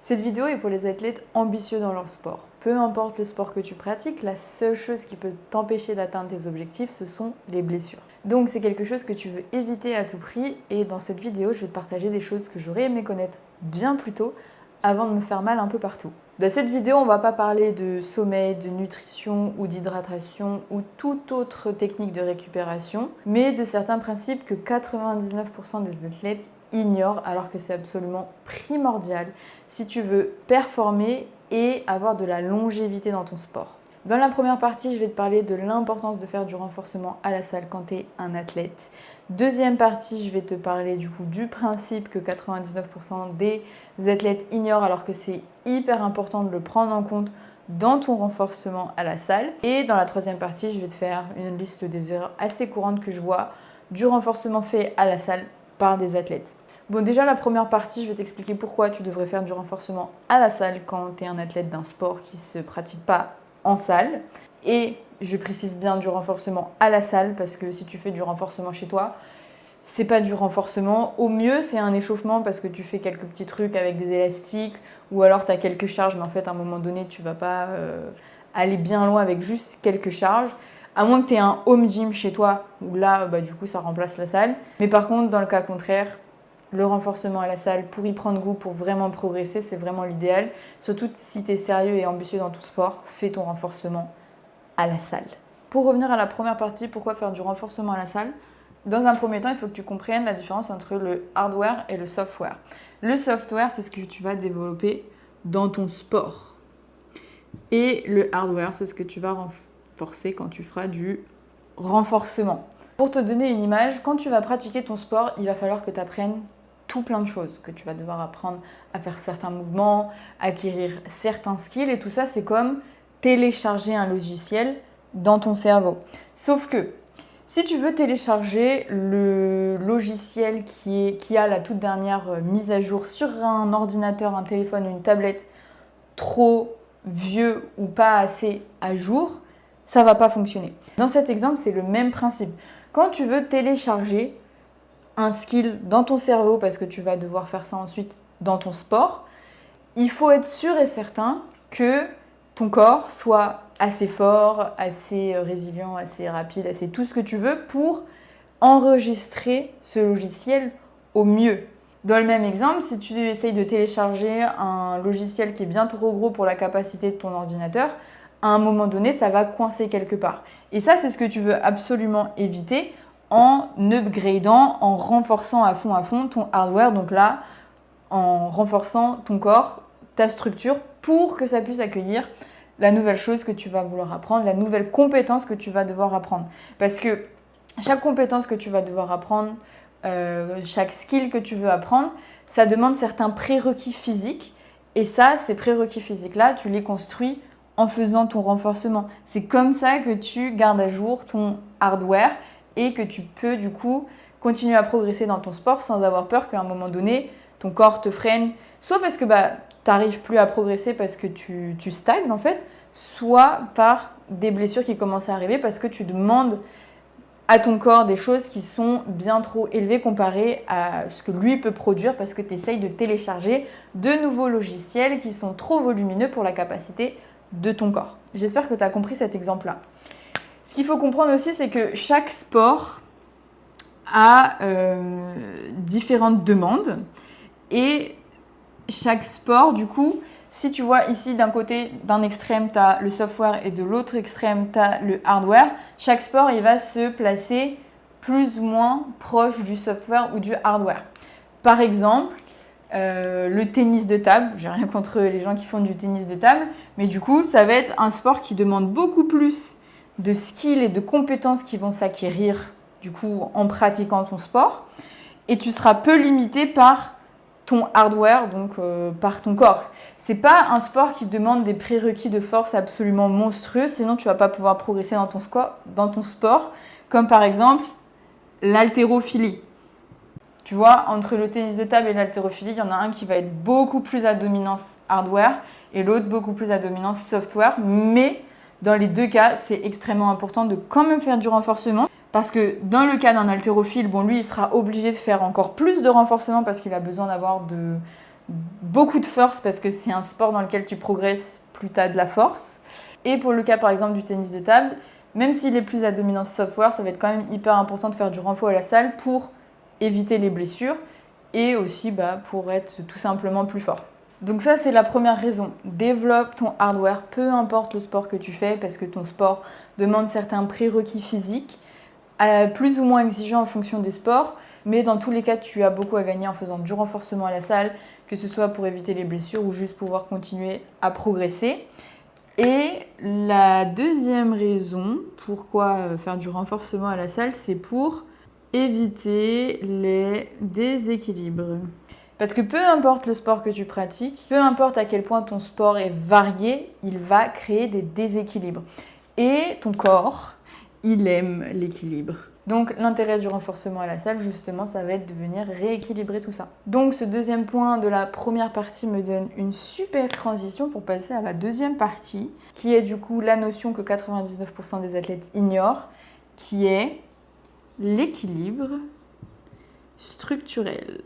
Cette vidéo est pour les athlètes ambitieux dans leur sport. Peu importe le sport que tu pratiques, la seule chose qui peut t'empêcher d'atteindre tes objectifs, ce sont les blessures. Donc c'est quelque chose que tu veux éviter à tout prix et dans cette vidéo, je vais te partager des choses que j'aurais aimé connaître bien plus tôt avant de me faire mal un peu partout. Dans cette vidéo, on ne va pas parler de sommeil, de nutrition ou d'hydratation ou toute autre technique de récupération, mais de certains principes que 99% des athlètes ignorent alors que c'est absolument primordial si tu veux performer et avoir de la longévité dans ton sport. Dans la première partie, je vais te parler de l'importance de faire du renforcement à la salle quand tu es un athlète. Deuxième partie, je vais te parler du principe que 99% des athlètes ignorent alors que c'est hyper important de le prendre en compte dans ton renforcement à la salle. Et dans la troisième partie, je vais te faire une liste des erreurs assez courantes que je vois du renforcement fait à la salle par des athlètes. Bon, déjà, la première partie, je vais t'expliquer pourquoi tu devrais faire du renforcement à la salle quand tu es un athlète d'un sport qui ne se pratique pas en salle. Et je précise bien du renforcement à la salle parce que si tu fais du renforcement chez toi, c'est pas du renforcement. Au mieux, c'est un échauffement parce que tu fais quelques petits trucs avec des élastiques ou alors tu as quelques charges, mais en fait, à un moment donné, tu vas pas aller bien loin avec juste quelques charges. À moins que tu aies un home gym chez toi où là, du coup, ça remplace la salle. Mais par contre, dans le cas contraire, le renforcement à la salle pour y prendre goût, pour vraiment progresser, c'est vraiment l'idéal. Surtout si tu es sérieux et ambitieux dans ton sport, fais ton renforcement à la salle. Pour revenir à la première partie, pourquoi faire du renforcement à la salle ? Dans un premier temps, il faut que tu comprennes la différence entre le hardware et le software. Le software, c'est ce que tu vas développer dans ton sport. Et le hardware, c'est ce que tu vas renforcer quand tu feras du renforcement. Pour te donner une image, quand tu vas pratiquer ton sport, il va falloir que tu apprennes tout plein de choses, que tu vas devoir apprendre à faire certains mouvements, acquérir certains skills et tout ça, c'est comme télécharger un logiciel dans ton cerveau. Sauf que si tu veux télécharger le logiciel qui a la toute dernière mise à jour sur un ordinateur, un téléphone, une tablette trop vieux ou pas assez à jour, ça ne va pas fonctionner. Dans cet exemple, c'est le même principe. Quand tu veux télécharger un skill dans ton cerveau, parce que tu vas devoir faire ça ensuite dans ton sport, il faut être sûr et certain que ton corps soit assez fort, assez résilient, assez rapide, assez tout ce que tu veux pour enregistrer ce logiciel au mieux. Dans le même exemple, si tu essayes de télécharger un logiciel qui est bien trop gros pour la capacité de ton ordinateur, à un moment donné, ça va coincer quelque part. Et ça, c'est ce que tu veux absolument éviter en upgradant, en renforçant à fond ton hardware. Donc là, en renforçant ton corps, ta structure, pour que ça puisse accueillir la nouvelle chose que tu vas vouloir apprendre, la nouvelle compétence que tu vas devoir apprendre. Parce que chaque compétence que tu vas devoir apprendre, chaque skill que tu veux apprendre, ça demande certains prérequis physiques. Et ça, ces prérequis physiques-là, tu les construis en faisant ton renforcement. C'est comme ça que tu gardes à jour ton hardware et que tu peux du coup continuer à progresser dans ton sport sans avoir peur qu'à un moment donné, ton corps te freine, soit parce que tu n'arrives plus à progresser parce que tu stagnes en fait, soit par des blessures qui commencent à arriver parce que tu demandes à ton corps des choses qui sont bien trop élevées comparées à ce que lui peut produire parce que tu essayes de télécharger de nouveaux logiciels qui sont trop volumineux pour la capacité de ton corps. J'espère que tu as compris cet exemple-là. Ce qu'il faut comprendre aussi, c'est que chaque sport a différentes demandes et chaque sport, du coup, si tu vois ici d'un côté, d'un extrême, tu as le software et de l'autre extrême, tu as le hardware, chaque sport, il va se placer plus ou moins proche du software ou du hardware. Par exemple, le tennis de table, j'ai rien contre les gens qui font du tennis de table, mais du coup, ça va être un sport qui demande beaucoup plus de skills et de compétences qui vont s'acquérir du coup en pratiquant ton sport et tu seras peu limité par ton hardware, donc par ton corps. C'est pas un sport qui demande des prérequis de force absolument monstrueux, sinon tu vas pas pouvoir progresser dans ton sport, comme par exemple l'haltérophilie. Tu vois, entre le tennis de table et l'haltérophilie, il y en a un qui va être beaucoup plus à dominance hardware et l'autre beaucoup plus à dominance software, mais dans les deux cas, c'est extrêmement important de quand même faire du renforcement parce que dans le cas d'un haltérophile, lui, il sera obligé de faire encore plus de renforcement parce qu'il a besoin d'avoir beaucoup de force parce que c'est un sport dans lequel tu progresses, plus tu as de la force. Et pour le cas par exemple du tennis de table, même s'il est plus à dominance software, ça va être quand même hyper important de faire du renfort à la salle pour éviter les blessures et aussi pour être tout simplement plus fort. Donc ça, c'est la première raison. Développe ton hardware, peu importe le sport que tu fais, parce que ton sport demande certains prérequis physiques, plus ou moins exigeants en fonction des sports, mais dans tous les cas, tu as beaucoup à gagner en faisant du renforcement à la salle, que ce soit pour éviter les blessures ou juste pouvoir continuer à progresser. Et la deuxième raison pourquoi faire du renforcement à la salle, c'est pour éviter les déséquilibres. Parce que peu importe le sport que tu pratiques, peu importe à quel point ton sport est varié, il va créer des déséquilibres. Et ton corps, il aime l'équilibre. Donc l'intérêt du renforcement à la salle, justement, ça va être de venir rééquilibrer tout ça. Donc ce deuxième point de la première partie me donne une super transition pour passer à la deuxième partie, qui est du coup la notion que 99% des athlètes ignorent, qui est l'équilibre structurel.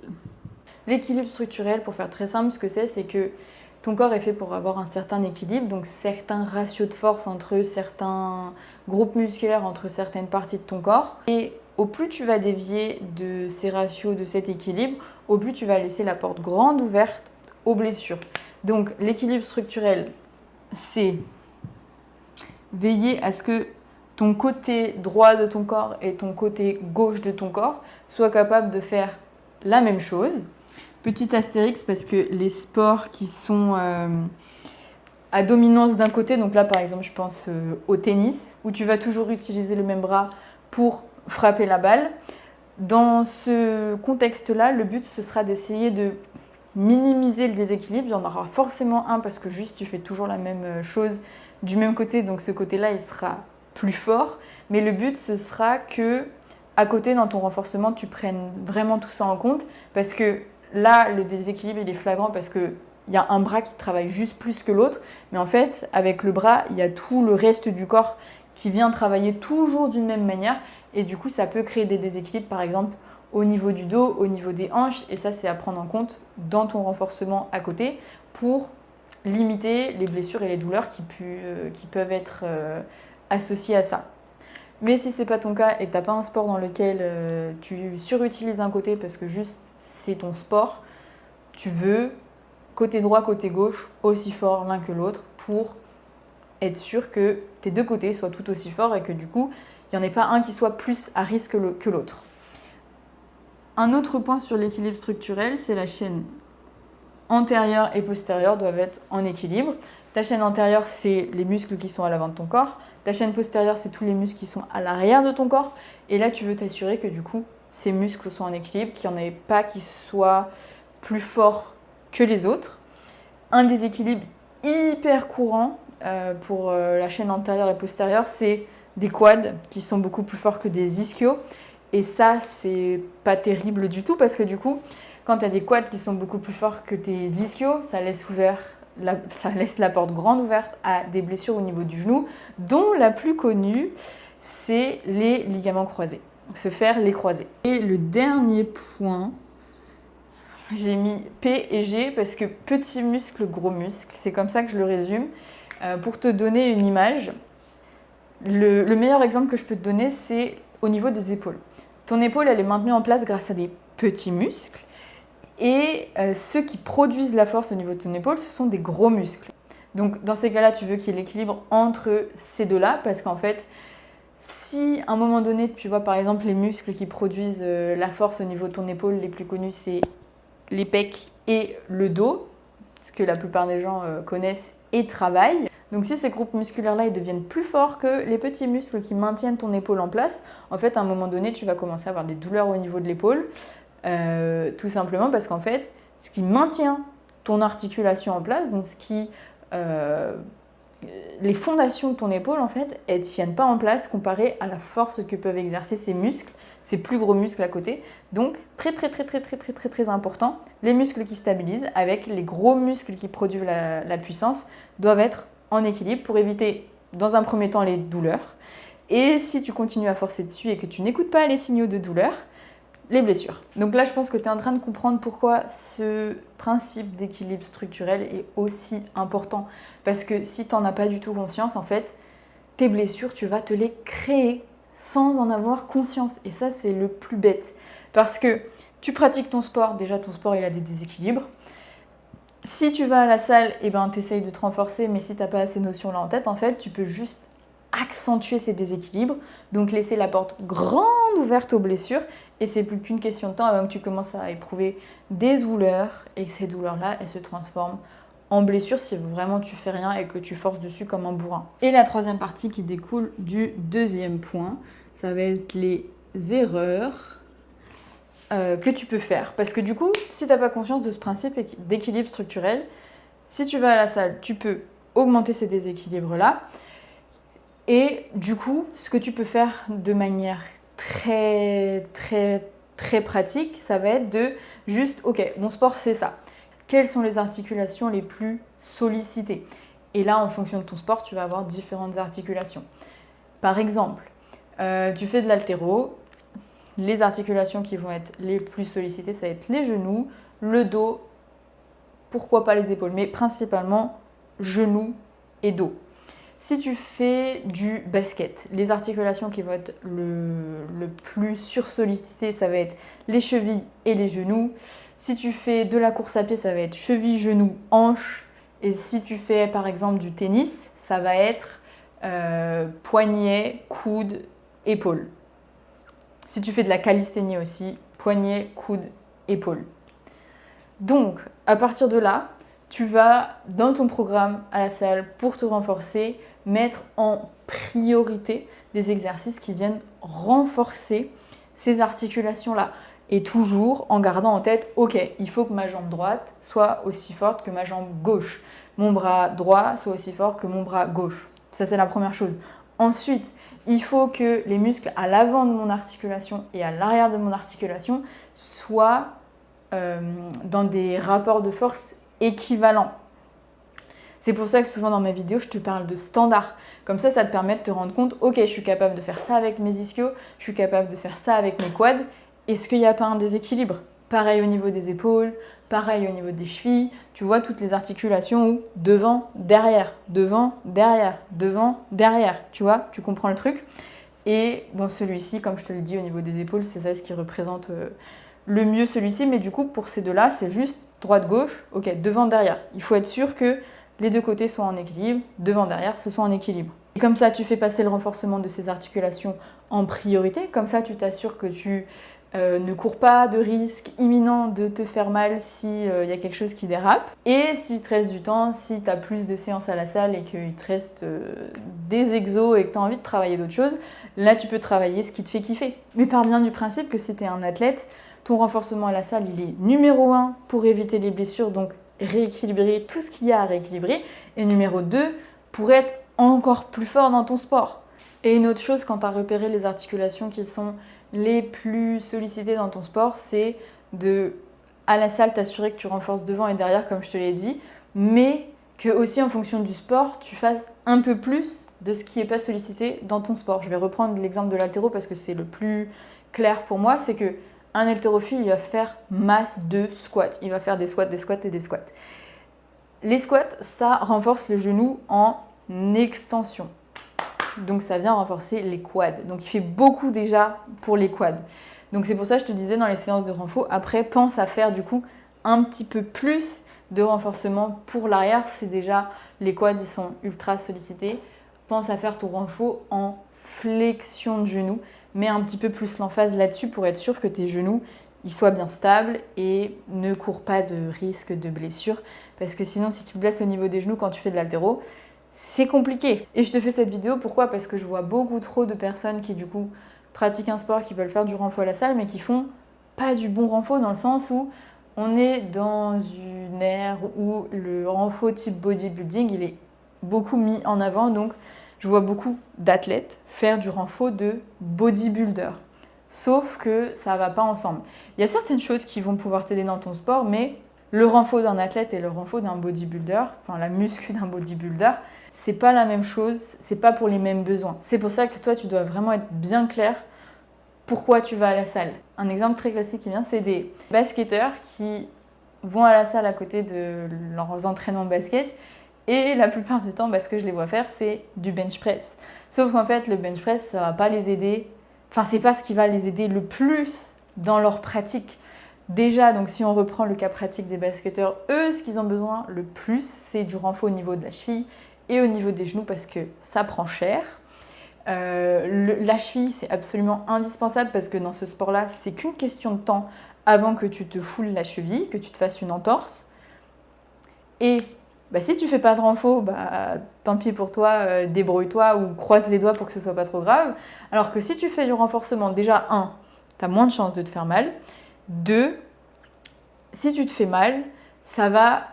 L'équilibre structurel, pour faire très simple, ce que c'est que ton corps est fait pour avoir un certain équilibre, donc certains ratios de force entre certains groupes musculaires, entre certaines parties de ton corps. Et au plus tu vas dévier de ces ratios, de cet équilibre, au plus tu vas laisser la porte grande ouverte aux blessures. Donc l'équilibre structurel, c'est veiller à ce que ton côté droit de ton corps et ton côté gauche de ton corps soient capables de faire la même chose. Petit astérix parce que les sports qui sont à dominance d'un côté, donc là par exemple je pense au tennis, où tu vas toujours utiliser le même bras pour frapper la balle. Dans ce contexte-là, le but ce sera d'essayer de minimiser le déséquilibre. Il y en aura forcément un parce que juste tu fais toujours la même chose du même côté, donc ce côté-là il sera plus fort. Mais le but ce sera que à côté dans ton renforcement tu prennes vraiment tout ça en compte parce que là, le déséquilibre, il est flagrant parce qu'il y a un bras qui travaille juste plus que l'autre. Mais en fait, avec le bras, il y a tout le reste du corps qui vient travailler toujours d'une même manière. Et du coup, ça peut créer des déséquilibres, par exemple, au niveau du dos, au niveau des hanches. Et ça, c'est à prendre en compte dans ton renforcement à côté pour limiter les blessures et les douleurs qui peuvent être associées à ça. Mais si c'est pas ton cas et que t'as pas un sport dans lequel tu surutilises un côté parce que juste c'est ton sport, tu veux côté droit, côté gauche aussi fort l'un que l'autre pour être sûr que tes deux côtés soient tout aussi forts et que du coup il n'y en ait pas un qui soit plus à risque que l'autre. Un autre point sur l'équilibre structurel, c'est la chaîne antérieure et postérieure doivent être en équilibre. Ta chaîne antérieure, c'est les muscles qui sont à l'avant de ton corps. Ta chaîne postérieure, c'est tous les muscles qui sont à l'arrière de ton corps. Et là, tu veux t'assurer que du coup, ces muscles soient en équilibre, qu'il n'y en ait pas qui soient plus forts que les autres. Un déséquilibre hyper courant pour la chaîne antérieure et postérieure, c'est des quads qui sont beaucoup plus forts que des ischios. Et ça, c'est pas terrible du tout parce que du coup, quand tu as des quads qui sont beaucoup plus forts que tes ischios, ça laisse la porte grande ouverte à des blessures au niveau du genou, dont la plus connue, c'est les ligaments croisés, se faire les croisés. Et le dernier point, j'ai mis P et G parce que petit muscle, gros muscle, c'est comme ça que je le résume. Pour te donner une image, le meilleur exemple que je peux te donner, c'est au niveau des épaules. Ton épaule, elle est maintenue en place grâce à des petits muscles. Et ceux qui produisent la force au niveau de ton épaule, ce sont des gros muscles. Donc dans ces cas-là, tu veux qu'il y ait l'équilibre entre ces deux-là, parce qu'en fait, si à un moment donné, tu vois par exemple les muscles qui produisent la force au niveau de ton épaule, les plus connus, c'est les pecs et le dos, ce que la plupart des gens connaissent et travaillent. Donc si ces groupes musculaires-là, ils deviennent plus forts que les petits muscles qui maintiennent ton épaule en place, en fait, à un moment donné, tu vas commencer à avoir des douleurs au niveau de l'épaule. Tout simplement parce qu'en fait, ce qui maintient ton articulation en place, donc les fondations de ton épaule, en fait, elles ne tiennent pas en place comparé à la force que peuvent exercer ces muscles, ces plus gros muscles à côté. Donc, très important, les muscles qui stabilisent avec les gros muscles qui produisent la puissance doivent être en équilibre pour éviter, dans un premier temps, les douleurs. Et si tu continues à forcer dessus et que tu n'écoutes pas les signaux de douleur, les blessures. Donc là, je pense que tu es en train de comprendre pourquoi ce principe d'équilibre structurel est aussi important. Parce que si tu n'en as pas du tout conscience, en fait, tes blessures, tu vas te les créer sans en avoir conscience. Et ça, c'est le plus bête. Parce que tu pratiques ton sport, déjà ton sport, il a des déséquilibres. Si tu vas à la salle, eh ben, tu essayes de te renforcer, mais si tu n'as pas ces notions-là en tête, en fait, tu peux juste accentuer ces déséquilibres, donc laisser la porte grande ouverte aux blessures, et c'est plus qu'une question de temps avant que tu commences à éprouver des douleurs, et que ces douleurs-là, elles se transforment en blessures si vraiment tu fais rien et que tu forces dessus comme un bourrin. Et la troisième partie qui découle du deuxième point, ça va être les erreurs que tu peux faire. Parce que du coup, si tu n'as pas conscience de ce principe d'équilibre structurel, si tu vas à la salle, tu peux augmenter ces déséquilibres-là. Et du coup, ce que tu peux faire de manière très pratique, ça va être de juste, ok, mon sport c'est ça. Quelles sont les articulations les plus sollicitées? Et là, en fonction de ton sport, tu vas avoir différentes articulations. Par exemple, tu fais de l'haltéro, les articulations qui vont être les plus sollicitées, ça va être les genoux, le dos, pourquoi pas les épaules, mais principalement genoux et dos. Si tu fais du basket, les articulations qui vont être le plus sursollicitées, ça va être les chevilles et les genoux. Si tu fais de la course à pied, ça va être cheville, genoux, hanches. Et si tu fais par exemple du tennis, ça va être poignet, coude, épaule. Si tu fais de la calisthénie aussi, poignet, coude, épaule. Donc, à partir de là, tu vas, dans ton programme à la salle, pour te renforcer, mettre en priorité des exercices qui viennent renforcer ces articulations-là. Et toujours en gardant en tête, ok, il faut que ma jambe droite soit aussi forte que ma jambe gauche. Mon bras droit soit aussi fort que mon bras gauche. Ça, c'est la première chose. Ensuite, il faut que les muscles à l'avant de mon articulation et à l'arrière de mon articulation soient dans des rapports de force équivalents. C'est pour ça que souvent dans mes vidéos, je te parle de standard. Comme ça te permet de te rendre compte, ok, je suis capable de faire ça avec mes ischios, je suis capable de faire ça avec mes quads. Est-ce qu'il n'y a pas un déséquilibre? Pareil au niveau des épaules, pareil au niveau des chevilles. Tu vois toutes les articulations où devant, derrière, devant, derrière, devant, derrière. Tu vois, tu comprends le truc. Et bon, celui-ci, comme je te le dis, au niveau des épaules, c'est ça ce qui représente le mieux celui-ci. Mais du coup, pour ces deux-là, c'est juste droite-gauche, ok, devant-derrière. Il faut être sûr que les deux côtés soient en équilibre, devant-derrière, ce soit en équilibre. Et comme ça, tu fais passer le renforcement de ces articulations en priorité. Comme ça, tu t'assures que tu ne cours pas de risque imminent de te faire mal s'il y a quelque chose qui dérape. Et s'il te reste du temps, si tu as plus de séances à la salle et qu'il te reste des exos et que tu as envie de travailler d'autres choses, là, tu peux travailler ce qui te fait kiffer. Mais pars bien du principe que si tu es un athlète, ton renforcement à la salle, il est numéro 1 pour éviter les blessures, donc rééquilibrer tout ce qu'il y a à rééquilibrer. Et numéro 2, pour être encore plus fort dans ton sport. Et une autre chose, quand tu as repéré les articulations qui sont les plus sollicitées dans ton sport, c'est de, à la salle, t'assurer que tu renforces devant et derrière, comme je te l'ai dit, mais que aussi en fonction du sport, tu fasses un peu plus de ce qui n'est pas sollicité dans ton sport. Je vais reprendre l'exemple de l'haltéro parce que c'est le plus clair pour moi, c'est que un haltérophile, il va faire masse de squats. Il va faire des squats, des squats et des squats. Les squats, ça renforce le genou en extension. Donc ça vient renforcer les quads. Donc il fait beaucoup déjà pour les quads. Donc c'est pour ça que je te disais dans les séances de renfo, après pense à faire du coup un petit peu plus de renforcement pour l'arrière. C'est déjà les quads, ils sont ultra sollicités. Pense à faire ton renfo en flexion de genou. Mets un petit peu plus l'emphase là-dessus pour être sûr que tes genoux ils soient bien stables et ne courent pas de risque de blessure. Parce que sinon, si tu te blesses au niveau des genoux quand tu fais de l'haltéro, c'est compliqué. Et je te fais cette vidéo, pourquoi? Parce que je vois beaucoup trop de personnes qui du coup pratiquent un sport, qui veulent faire du renfo à la salle, mais qui font pas du bon renfo dans le sens où on est dans une ère où le renfo type bodybuilding, il est beaucoup mis en avant. Donc, je vois beaucoup d'athlètes faire du renfo de bodybuilder. Sauf que ça ne va pas ensemble. Il y a certaines choses qui vont pouvoir t'aider dans ton sport, mais le renfo d'un athlète et le renfo d'un bodybuilder, enfin la muscu d'un bodybuilder, c'est pas la même chose, c'est pas pour les mêmes besoins. C'est pour ça que toi, tu dois vraiment être bien clair pourquoi tu vas à la salle. Un exemple très classique qui vient, c'est des basketteurs qui vont à la salle à côté de leurs entraînements de basket. Et la plupart du temps, ce que je les vois faire, c'est du bench press. Sauf qu'en fait, le bench press, ça va pas les aider. Enfin, c'est pas ce qui va les aider le plus dans leur pratique. Déjà, donc si on reprend le cas pratique des basketteurs, eux, ce qu'ils ont besoin le plus, c'est du renfort au niveau de la cheville et au niveau des genoux parce que ça prend cher. La cheville, c'est absolument indispensable parce que dans ce sport-là, c'est qu'une question de temps avant que tu te foules la cheville, que tu te fasses une entorse. Et si tu fais pas de renfort, tant pis pour toi, débrouille-toi ou croise les doigts pour que ce soit pas trop grave. Alors que si tu fais du renforcement, déjà, tu as moins de chances de te faire mal. 2, si tu te fais mal, ça va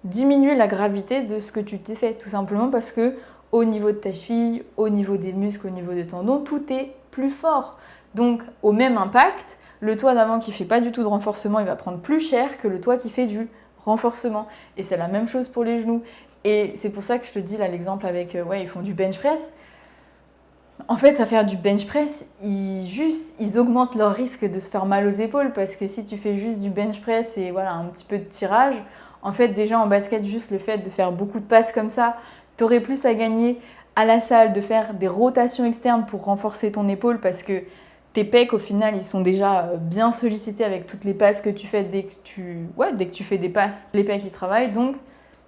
diminuer la gravité de ce que tu t'es fait, tout simplement parce que au niveau de ta cheville, au niveau des muscles, au niveau des tendons, tout est plus fort. Donc au même impact, le toit d'avant qui fait pas du tout de renforcement, il va prendre plus cher que le toit qui fait du renforcement. Et c'est la même chose pour les genoux. Et c'est pour ça que je te dis là l'exemple avec ils font du bench press. En fait, à faire du bench press, ils augmentent leur risque de se faire mal aux épaules parce que si tu fais juste du bench press et un petit peu de tirage, en fait, déjà en basket, juste le fait de faire beaucoup de passes comme ça, tu aurais plus à gagner à la salle de faire des rotations externes pour renforcer ton épaule parce que tes pecs, au final, ils sont déjà bien sollicités avec toutes les passes que tu fais dès que tu fais des passes, les pecs, ils travaillent. Donc,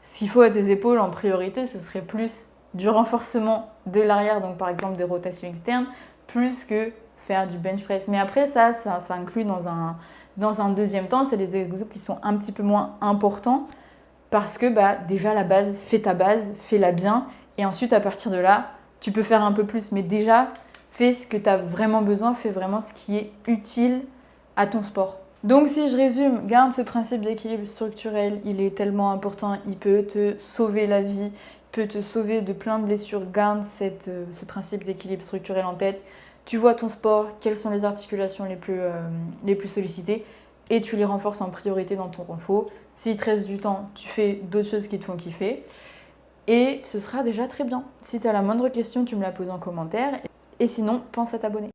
ce qu'il faut à tes épaules en priorité, ce serait plus du renforcement de l'arrière, donc par exemple des rotations externes, plus que faire du bench press. Mais après, ça inclut dans un deuxième temps, c'est les exercices qui sont un petit peu moins importants parce que déjà la base, fais-la bien. Et ensuite, à partir de là, tu peux faire un peu plus. Mais déjà, fais ce que tu as vraiment besoin, fais vraiment ce qui est utile à ton sport. Donc si je résume, garde ce principe d'équilibre structurel, il est tellement important, il peut te sauver la vie, il peut te sauver de plein de blessures. Garde ce principe d'équilibre structurel en tête. Tu vois ton sport, quelles sont les articulations les plus sollicitées et tu les renforces en priorité dans ton renfort. S'il te reste du temps, tu fais d'autres choses qui te font kiffer et ce sera déjà très bien. Si tu as la moindre question, tu me la poses en commentaire et sinon, pense à t'abonner.